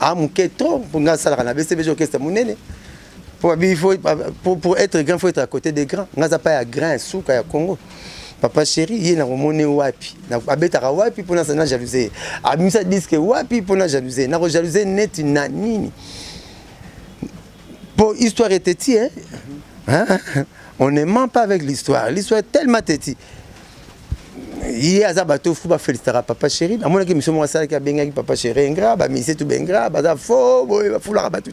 Speaker 2: amuketo pour nga sala na BCBG orchestre monene pour être grand, il faut être à côté des grands. On n'a pas à grand sous à Congo. Papa chéri, il y a un monnaie wapi. Na abetara wapi pour na jalousie. Amisa disque wapi pour na jalousie. Na jalousie net nani. Pour histoire est têtie hein. On ne ment pas avec l'histoire. L'histoire est tellement têtie. Il y a un bateau fou, féliciter papa chéri. À mon avis, monsieur Mouassa qui a bien papa chéri, ingra, bah mais c'est tout bengra, bah ça faux, bah fou la rabattu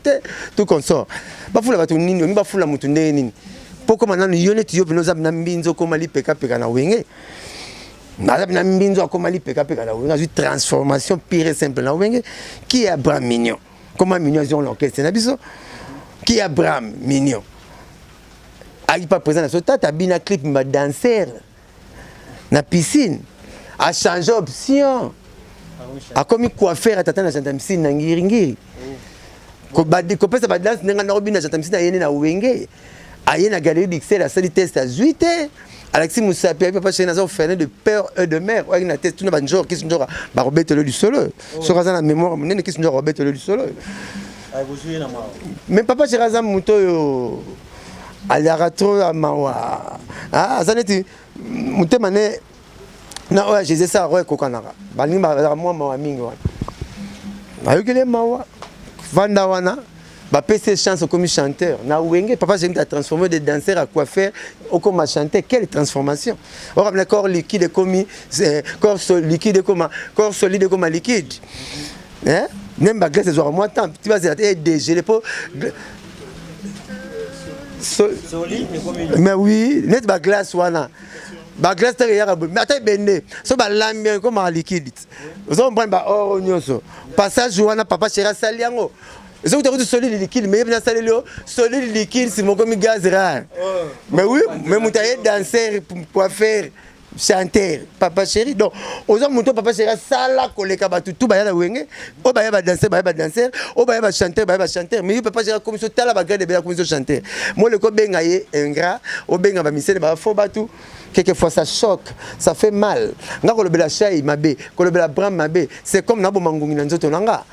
Speaker 2: tout consort. Bah fou la bateau nini, bah fou la moutonne nini. Pourquoi maintenant nous yonne tu yop nous abna mbinzo comme ali peka peka na wenge. Madame na mbinzo comme ali peka peka na wenge. Une transformation pire et simple na wenge. Qui est Abraham Mignon? Comment Mignon ils ont l'orchestre na biso? Qui est Abraham Mignon? Aïe pas présent na sota, t'as bien un clip ma danser. Na piscine a changé option a commis quoi faire tata na janta piscine na ngiringiri ko badi ko pesa badance nga na robina janta piscine yene na wenge ayé na galerie d'Ixelles la salle test à 8 Alexis Moussapi a pas chez nous faire de peur et de mère ouais na test tout na banjor qui sont ba robette le du solo sur raza na mémoire monene qui sont robette le du solo ay vous jouer na ma mais papa chez raza muto yo aliara trop à mawa ah zaneti mutema ne na oya jésus ça roye kokanaka bani ba moi mawa mingi wana ayokele mawa vanda wana ba pc chance comme chanteur na wenge papa j'ai transformé de danseur à coiffeur au comme chanteur quelle transformation or le corps liquide comme corps liquide comme corps solide comme liquide hein même ba glace zo moi temps tu vas être dégelé pour mais oui net ba glace wana ba glace ta ya mais ata bende so ba lambi comme en liquide so prendre ba or nyonso passage wana papa chéra saliango so tu solide liquide mais bien salé le solide liquide c'est mon comme gaz rare mais oui mais mutaye danser pour faire chanter papa chéri donc aux hommes mon papa chéri sala koleka ba tout ba ya wenge o ba ya ba danser o ba ya ba chanter mais papa chéri comme ça tala ba garder bien comme ça chanter moi le ko benga ye ingrat o benga ba misele ba fo ba tout quelquefois ça choque ça fait mal nga ko le bela chai mabe ko le bela bram mabe c'est comme na bo mangungi na nzoto nanga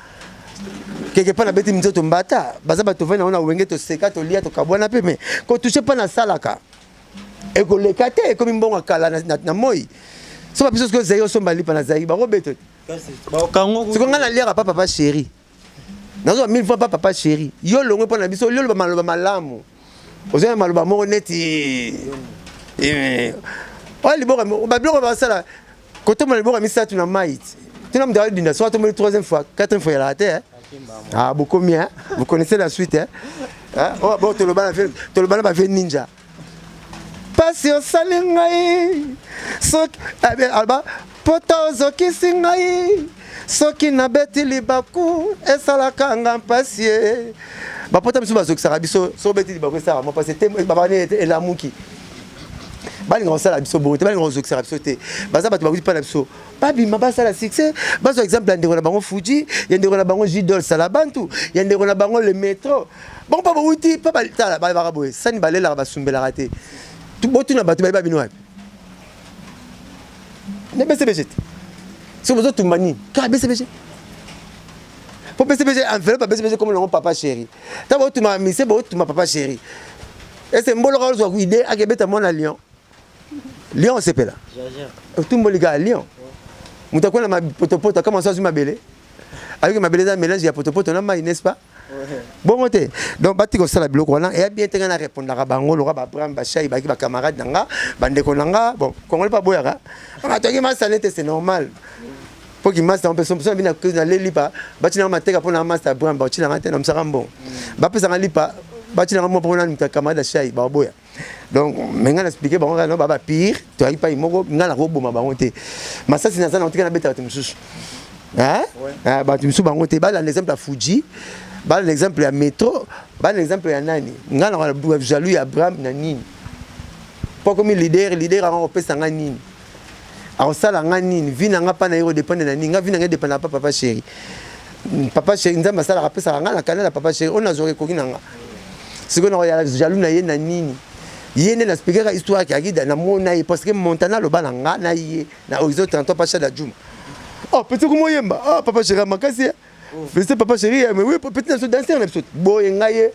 Speaker 2: quelque part na beti nzoto mbata baza ba to vena ona wenge to seka to lia to kabwana pe mais ko toucher pas na salaka et que les catés comme une bonne kala na moi c'est pas parce que zayo so mbali pa na zayi ba robeto c'est qu'on a lire papa chéri nazo 1000 fois papa chéri yo longo pa na biso yo lo ba malamu ozo maloba mo neti oli bo ba bloko ba sala koto mo le bo mi sa tu na mait tu na mdali dinda soit mo 3e fois 4e fois la terre ah beaucoup mieux vous connaissez la suite hein bon to le bana ba fait ninja passion salingai sok alba potozo kisingai soki na beti libaku esala kanga pasie ba pota misu bazok sarabiso so beti libaku sara mo parce que baba ne et la muki bali ngosala sala biso bonte bali ngozok sarabiso te baza batu bakuti pa na biso pas bima ba sala succès bazo exemple ndeko na bango Fuji yendeko na bango Jidol sala bantu yendeko na bango le métro bon pa bouti pa tala ba baraboye sani balela ba sumbela raté tout bon tu n'as pas tu vas binois ne BCBG si vous autres mani car BCBG pour BCBG enveloppe pas BCBG comme le papa chéri ta bon tu m'as mis c'est bon tu m'as papa chéri et c'est mbolo ka zo idée a gebeta mon à Lyon c'est là tout mon gars à Lyon mutakona ma potopoto comment ça sur ma belé avec ma belé ça mélange ya potopoto na mai n'est-ce pas Bon te. Donc bati ko sala biloko wana et bien tenga na répondre na bango lo ba Abraham ba Chai ba ki ba camarade nanga bande ko nanga bon Congolais pas boyaka. On to ki masalete c'est normal. Pour qu'il master on peut son bien na lipa bati na mateka pour na master Abraham ba china ngate na msaka bon. Ba pesa na lipa bati na mo pour na mta camarade Chai ba boya. Donc menga na expliquer bango no ba pire to ai pas imoko ngala roboma bango te. Masa sinasa na tika na beta mususu. Hein? Ah ba mususu bango te ba l'exemple à Fuji. Bah l'exemple ya métro, bah l'exemple ya nani. Ngala na jaloux ya Abraham na nini. Pas comme leader a repensé nga nini. A sala nga nini, vie na nga pa na dépendre na nini, nga vie na nga dépendre pas papa chéri. Papa chéri nzamba sala repensé nga na kanala papa chéri, on a zoré ko nanga. Siko na ya jaloux na ye na nini. Yene na speaker histoire ki agida na mona parce que Montana lo bana nga na ye na horizon 33 pa chada Juma. Oh petit ko moyemba, ah papa chéri makasi. Monsieur papa chéri, mais oui, peut-être dans ce danser un épisode. Bon, ngaye,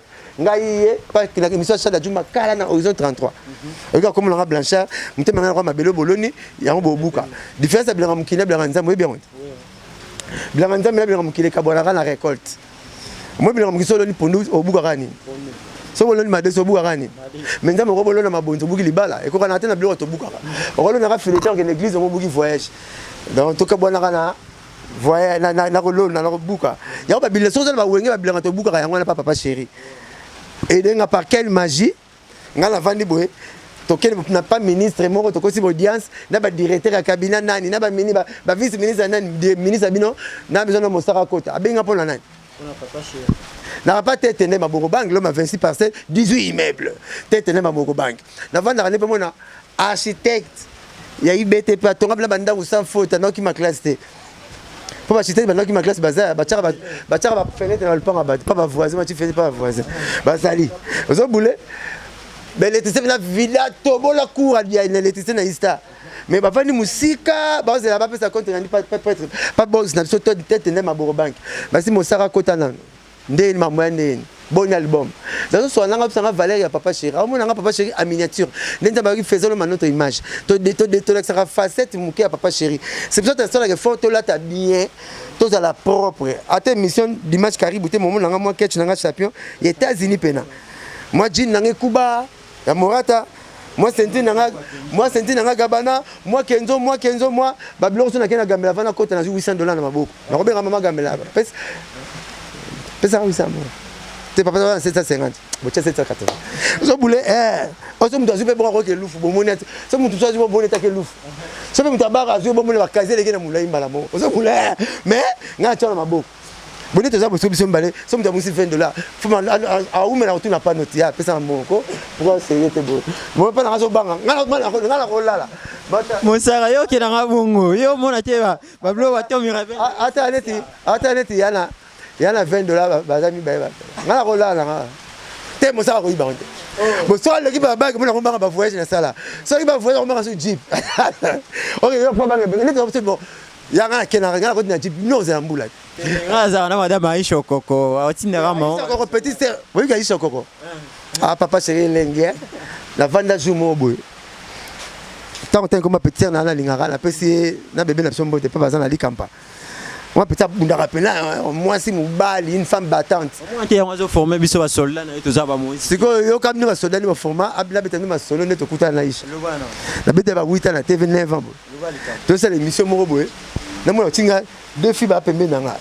Speaker 2: pas que la émission Chada Juma kala na horizon 33. Regarde comme Laurent Blanchard, muté mangana kwa mabelo boloni, ya ngo bobuka. Différence à Blanc Mukina Blanc moi bien. Blanc Nzambe Blanc Mukile kabonaka na récolte. Moi Blanc Mukiso loni pondu obuka kani. So boloni madeso obuka kani. Mais Nzambe ko bolona mabonzo buki libala, e ko kana tena bilo to buka. Okolo na ka fileteur que l'église on buki voyage. Donc to kabonaka na voyez na rolo na buka ya ba bileso za ba wenge ba bilanga to buka yango na papa chéri et denga par quelle magie ngala vandi boye to quel na pas ministre moko to ko si audience na ba directeur ya cabinet nani na ba mini ba vice ministre nani ministre bino na besoin de mosaka kota abenga pona nani pona papa chéri na pas tête ne maboko bank l'homme a 26 parcelles 18 immeubles tête ne maboko bank na vanda ne pe mona architecte ya IBT pa tonga bla banda sans faute na ki ma classe te. Pour acheter maintenant qui ma classe bazar bachara ba fenêtre dans le pan pas ba voisin tu fais pas voisin bazali ozo boule ben l'électricité na villa tobo la cour à bien l'électricité na ista mais ba fani musika ba za ba pesa compte na pas boss na soto tête na maboro bank basi mo sara kota na ndeni mamwende bon album dans so nanga pesa valeur ya papa chéri au mona papa chéri en miniature ndenda ba ki faisait notre image to la facette muke ya papa chéri c'est pour ça que la photo là ta bien tous à la propre à ta mission d'image Caribou te moment nanga moi catch nanga champion États-Unis pena moi jean nanga Kuba ya Morata moi senti nanga Gabana moi Kenzo moi bablo so na kena gamela vana kota na $800 na maboko na robera mama gamela pesa 800 c'est pas 750 bocha 780 so boule oso mtu azupe bon ko lufu bo monete so mtu so azupe bon etake lufu so mtu abara azupe bon ba kazele ke na mulai mbala mo oso boule mais nga tona maboko bonete za boso biso mbale so mtu amusi $20 fuma a umela utuna pa noti ya pesa moko pour essayer te bo mo pa na so banga nga ko lala
Speaker 8: Monsara yo ke na bongo yo mona te ba blo wa to mi rappel
Speaker 2: ata neti yana $20 bazami ba ngala ko la nga te mo sa ko iba onte bo so le ki ba ba mo na ko ba voyage na sala so ki ba voyage ko ma so jeep OK yo pa ba ngi to bo ya nga kena ngala ko na jeep no za mbula
Speaker 8: ngaza na madame Aisha Koko atinda rama
Speaker 2: Aisha Koko petit sœur oui ga Aisha Koko ah papa chéri lengue la vanda jumo boy tant que comme petit sœur na lingara na pesi na bébé na sombo te pas bazana likampa. Moi peut-être bunda rappela moi si mobali une femme battante
Speaker 8: moi te yango zo former biso ba soldat na to za ba mo
Speaker 2: siko yo kam ni ba soldat ni ba forma abla betanu ma solo ne to kuta na Aisha na bete ba 8 ans na TV 9 ans to ça l'émission moko boy na mo tinga deux filles ba pembe na nga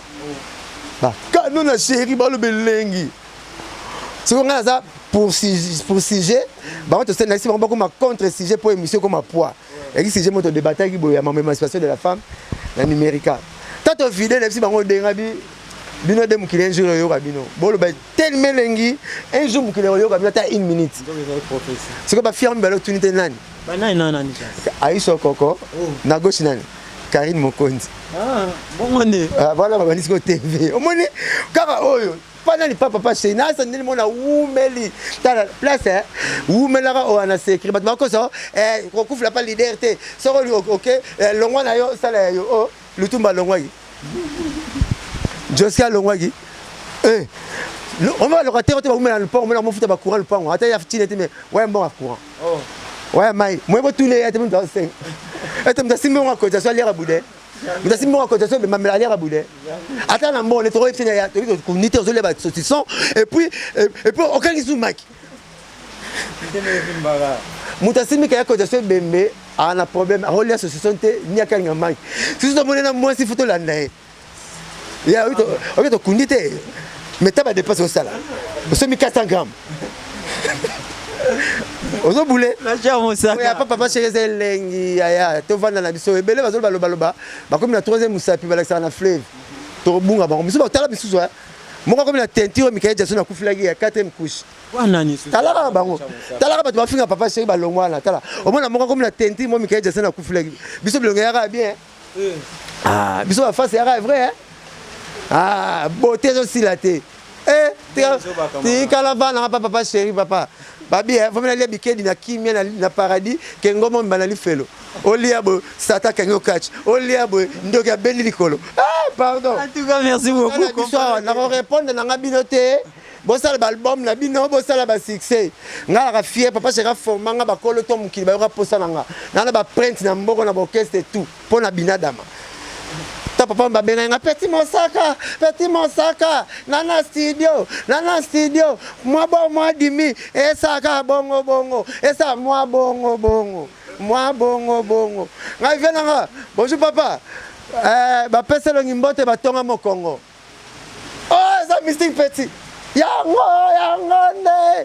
Speaker 2: ba kanu na chéri ba lo belengi siko nga za pour sujet ba on to c'est na si ba comme contre sujet pour émission comme poids et qui sujet mo to débattre qui boy ya émancipation de la femme la numérique. Tato fidèle si bango denga bino de mukile un jour yo kabino bolo ba tellement lengi un jour mukile yo kabino ta 1 minute c'est que ba firme ba l'opportunité nani
Speaker 8: ba nani
Speaker 2: Aisha Koko na gauche nani Karine Mokonzi
Speaker 8: bongo ne
Speaker 2: voilà ba nisiko TV omoni kaka oyo pana ni papa chez na sa ndeli mona umeli ta place umela ka o ana secret ba ko so ko kufla pas liberté so OK longwa na yo sala yo o lutumba longwagi Josca longwagi on va le rater on va le pont on va mo futa ba courant le pont ata ya fitine te mais ouais bon à courant ouais mai moi ba tourner ya te mo dans 5 et te me simbe on ko ja so lira bude Mais si moi cotisation mais ma aller à boudé. Attends na bon, on est trop épicé ya, on nité aux les saucisson et puis aucun qui sous mac. Mutasimi kaya cotisation bembe a un problème, a relié saucisson té ni aka nga mac. Si tu monnaie na moi si photo la nae. Ya oui to kundité. Mais tu as dépassé au salaire. Vous avez mis 400 grammes. Vous avez boulé. Il n'y a pas papa chez les lengi. Tu vas dans la biso. Et bien, tu vas baloba. Comme la troisième moussa, puis tu vas dans la fleuve. Tu vas bunga. Mais tu vas dans la biso. Moi, comme la teinture, Michael Jackson a coupé la gueule, 4e couche. Tu as la bango. Tu as la bango. Tu vas finir papa chez Balongwana. Au moins, moi, comme la teinture, moi, Michael Jackson a coupé la gueule. Biso, le gars, bien. Ah, biso, la face, c'est vrai. Ah, beauté aussi la tête. Tu calavana papa chéri papa. Babi, faut me aller biquer na kimia na paradis que ngomo banali felo. Oliabo sata kango catch. Oliabo ndoka beli likolo. Ah, pardon. En tout cas, merci beaucoup. Na répondre na ngabinote. Bosala album na bino bosala ba succès. Nga fier papa chéri formanga ba kolo to mukili ba posa nanga. Na ba print na mboko na orchestre et tout. Pona binadama. Papa m'a bien petit Monsaka, nana studio, moi bon moi dimi, et ça bongo, et ça moi bongo, nga vient nga, bonjour papa, ba pesa lo ngimbote ba tonga mo Congo, oh ça mystique petit, yango ne,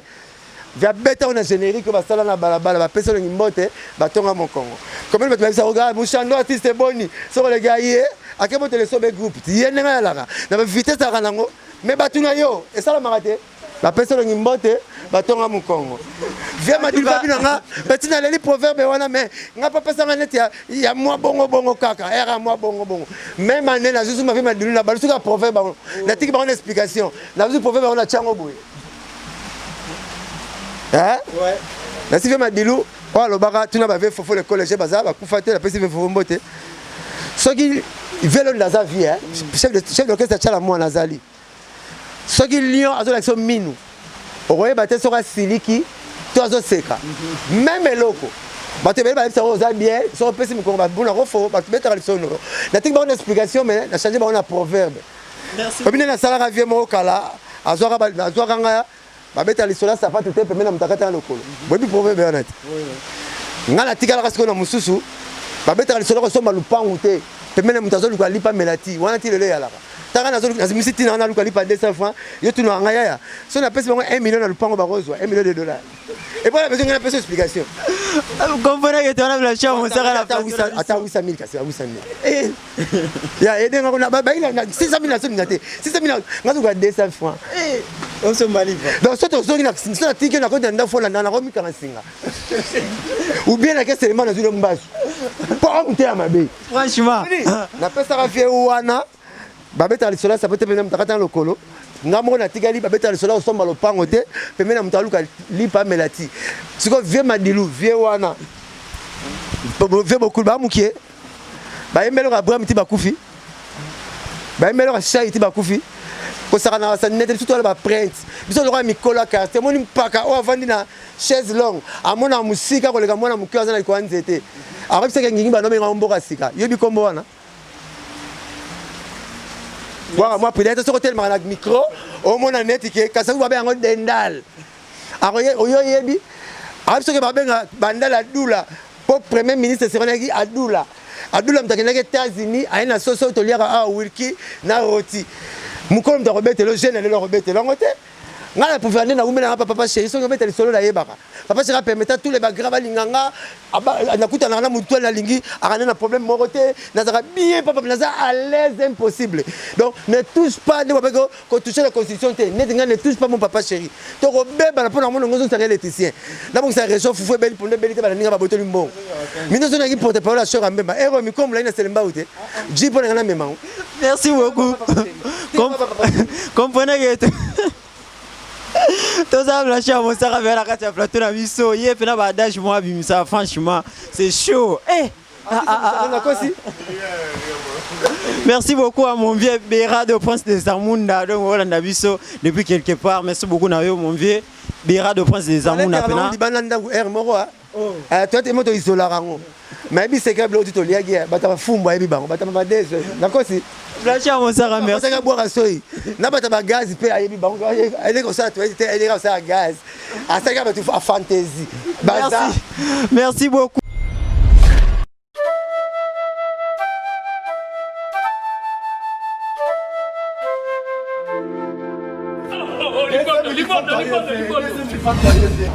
Speaker 2: via beta on a générique ba sala na balabala ba pesa lo ngimbote ba tonga mo Congo, comme le ça regarde, Mouchando artiste boni, sur les gars hier. À quel moment tu les sauves groupe? Tu y es là là. Na vitesse à ranango. Mais batuna yo. Et ça la marate. La personne qui m'bote, baton à mon Congo. Viens ma dire babi nga. Petit na les proverbes wana mais nga pas pesa nga net ya moi bongo kaka. Era moi bongo. Même année na juste ma vie ma dire na balu ka proverbe na tiki ba une explication. Na juste proverbe on a chango boy. Hein? Ouais. Na si viens ma dilu, oh le baka tu na ba fofo le collège baza ba kufate la pesi fofo mbote. Ce qui veut dans sa vie, chef d'orchestre Tchala moi Nazali. Ce qui lion à l'action minu. Au royaume bâté sera siliki, toi seka. Même loko. Bâté belle bâté sera bien, sur peut se me combat bon refo, bâté mettre à l'action. Na tik ba une explication mais na changer ba un proverbe. Merci. Comme na sala ravie mo kala, azora nga ba beta lisola ça pas tout peut mettre na mtakata lokolo. Bobi proverbe honnête. Oui. Nga na tika la kasiko na mususu. Babeta lisolo ko somba lupangu te pemene mutazo luka lipa melati wana ti lele yala taka nazo luka misiti na luka lipa 200 francs yo tu no ngaya so na pesi bango 1 million na lupangu ba rozwa $1 million et pour la besoin de une explication vous comprenez que tu as la chambre ça la attends 800 000 kasi 800 000 ya aider ngako na ba ila 600 000 na so minate 600 000 ngazo ka 200 francs on se maliva donc so to so na so na tiki na ko ndanda fona na ko mikanga singa ou bien la caisse seulement na zulu mbasu franchement, na pesa rafie wana babeta lisola ça peut te venir mtakata lokolo ngamo na tigali babeta lisola osomba lopango te pemena mtaluka lipa melati siko vie madilu vie wana vie beaucoup ba mukie ba emelo ka bram ti bakufi ba emelo ka shai ti bakufi ko saka na sanete surtout ba print biso lokwa mikola carte moni mpaka o avandi na chaise longue amona musika ko leka mona mukio azana ko anzete arabi seka ngingi ba no menga mboka sika yobi kombo wana voilà moi peut-être sur tellement na micro au mona net ke kasa ku ba yango dendal aroye oyo yebi arabi seka ba benga bandala dula pour premier ministre seronaki adula mtakena ke États-Unis aina soso to liaka a wilki na roti mukolo mta robete lo jeune le robete longote ngala pour venir na umena papa chéri so robete le solo la yebaka papa chéri permettre tous les bagrava linganga nakuta na mutu na lingi akana na problème morote nazaka bien papa naza à l'aise impossible donc ne touche pas ne pas que toucher la constitution ne touche pas mon papa chéri to robeba na pona mono ngozo sera électricien na bon ça réchauffe fou belle pour ne belle ba ninga ba boto limbo mino so na ki porte parole à cheur mbemba ero mi comme la ina selemba ute jipo na mema merci beaucoup comprenez que tous ça la chambre ça va vers la carte plateau na biso yé pena ba dash moi bimisa franchement c'est chaud merci beaucoup à mon vieux Béra de Prince des Zamunda donc voilà na biso depuis quelque part merci beaucoup na yo mon vieux Béra de Prince des Zamunda pena di bananda er moro toi te moto isola rango Mais il c'est que l'autre tout lié bata fumba et bango bata madès d'accord si
Speaker 8: Flacha mon sara merci.
Speaker 2: Ça boire à soy. Na bata gaz pe ayi bango elle est comme ça tu elle est comme ça gaz. À ça que tu fais fantaisie.
Speaker 8: Merci. Merci beaucoup.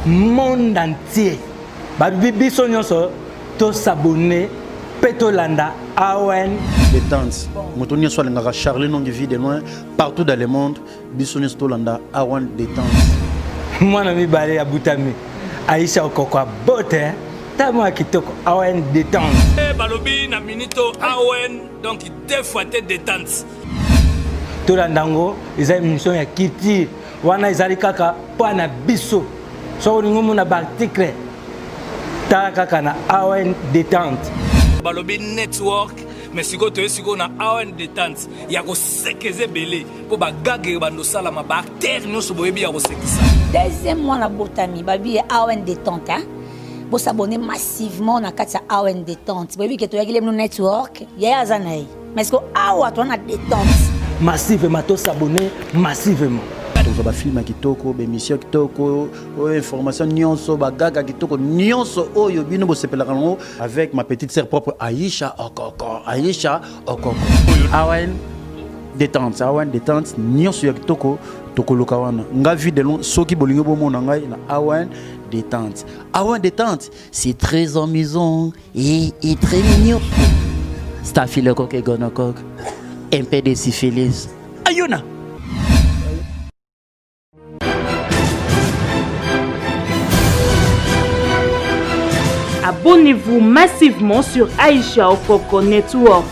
Speaker 9: Monde entier biso nyonso to s'abonner petolanda AON
Speaker 10: détente moto nyonso alingaka Charlie nongi vie de loin partout dans le monde biso nyonso tolanda AON détente
Speaker 9: mwana mibale ya butami Aïcha Okoko bote tamo kitoko AON détente
Speaker 11: balobi na minito AON donc deux fois détente
Speaker 9: tolandango eza émission ya kiti wana ezali kaka pana biso so olingo mona ba article ta kaka na AON détente
Speaker 11: balobi network mais siko na AON détente ya ko sekeze belé po ba gage bando sala ma ba acteur nyonso boyebi ya ko sekisa
Speaker 5: deuxième mois na botami babi AON détente hein bo s'abonner massivement na kati ya AON détente boyebi ke to yagile no network ya azanai mais ko awa to na détente
Speaker 9: massivement to s'abonner massivement
Speaker 10: tozo ba film kitoko be mission kitoko information nyonso ba gaga kitoko nyonso oyo bino bo sepelaka ngo avec ma petite sœur propre Aïcha Okoko AON détente nyonso ya kitoko tokoloka wana nga vie de long soki bolingo bo mona ngai na AON détente c'est très amusant et très mignon Staphylocoque et gonocoque un peu de syphilis ayona.
Speaker 1: Abonnez-vous massivement sur Aïcha Okoko Network.